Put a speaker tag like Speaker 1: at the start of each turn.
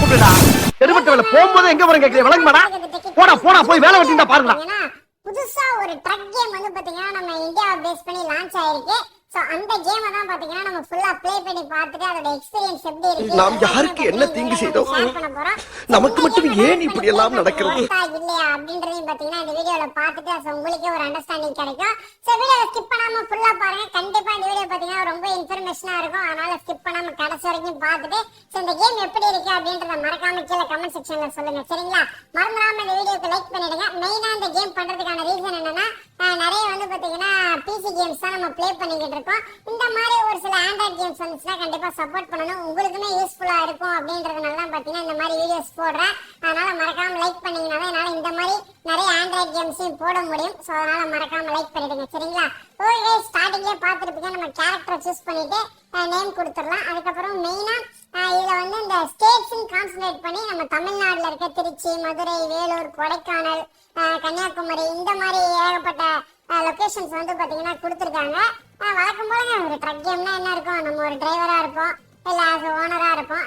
Speaker 1: இருப்பேடா. எடுபட்ட வேலை போகும்போது எங்க போறேன் கேக்குறீங்க, விளங்க மாடா. போடா போடா போய் வேலை வெட்டிட்டா பாருடா.
Speaker 2: புதுசா ஒரு ட்ரக் கேம் வந்து பாத்தீங்கன்னா நம்ம இந்தியாவை பேஸ் பண்ணி லான்ச் ஆயிருக்கு. சோ அந்த கேமை தான் பாத்தீங்கன்னா நம்ம ஃபுல்லா ப்ளே பண்ணி பார்த்துட்டு அதோட எக்ஸ்பீரியன்ஸ் எப்படி இருக்கு,
Speaker 1: நாம் யாருக்கு என்ன தீங்கு செய்தோம், நமக்கு மட்டும் ஏன் இப்படி எல்லாம் நடக்கிறது
Speaker 2: இல்லையா அப்படின்றதையும் பாத்தீங்கன்னா இந்த வீடியோல பார்த்துட்டு அது உங்களுக்கே ஒரு அண்டர்ஸ்டாண்டிங் கிடைக்கும். சோ வீடியோவை ஸ்கிப் பண்ணாம ஃபுல்லா பாருங்க. கண்டிப்பா இந்த வீடியோ பாத்தீங்கன்னா ரொம்ப இன்ஃபர்மேஷனா இருக்கும். அதனால ஸ்கிப் பண்ணாம கடைசி வரைக்கும் பார்த்துட்டு சோ இந்த கேம் எப்படி இருக்கு அப்படின்றத மறக்காம கீழே கமெண்ட் செக்ஷன்ல சொல்லுங்க, சரிங்களா? மறந்துடாம இந்த வீடியோக்கு லைக் பண்ணிடுங்க. மெயினா இந்த கேம் பண்றதுக்கான ரீசன் என்னன்னா, நிறைய வந்து பாத்தீங்கன்னா பிசி கேம்ஸ் தான் நம்ம ப்ளே பண்ணிக்கிட்டு இருக்கோம். இந்த மாதிரி ஒரு சில ஆண்ட்ராய்ட் கேம்ஸ் வந்துச்சுன்னா கண்டிப்பா சப்போர்ட் பண்ணணும், உங்களுக்குமே யூஸ்ஃபுல்லா இருக்கும் அப்படின்றதுனால தான் பாத்தீங்கன்னா இந்த மாதிரி வீடியோஸ் போடுறேன். அதனால மறக்காம லைக் பண்ணீங்கன்னா என்னால இந்த மாதிரி நிறைய ஆண்ட்ராய்ட் கேம்ஸையும் போட முடியும். ஸோ அதனால மறக்காம லைக் பண்ணிடுங்க, சரிங்களா? ஓகே, ஸ்டார்டிங்லேயே பார்த்துருப்பீங்க. நம்ம கேரக்டரை சூஸ் பண்ணிட்டு நேம் கொடுத்துடலாம். அதுக்கப்புறம் மெயினா இதுல வந்து இந்த ஸ்டேட்ஸையும் கான்சன்ட்ரேட் பண்ணி நம்ம தமிழ்நாட்டில் இருக்க திருச்சி, மதுரை, வேலூர், கொடைக்கானல், கன்னியாகுமரி இந்த மாதிரி ஏகப்பட்ட லொகேஷன்ஸ் வந்து பாத்தீங்கன்னா கொடுத்துருக்காங்க. வழக்கம் போல ஒரு ட்ரக் கேம்னா என்ன இருக்கும், நம்ம ஒரு டிரைவரா இருப்போம், இல்ல ஓனரா இருப்போம்.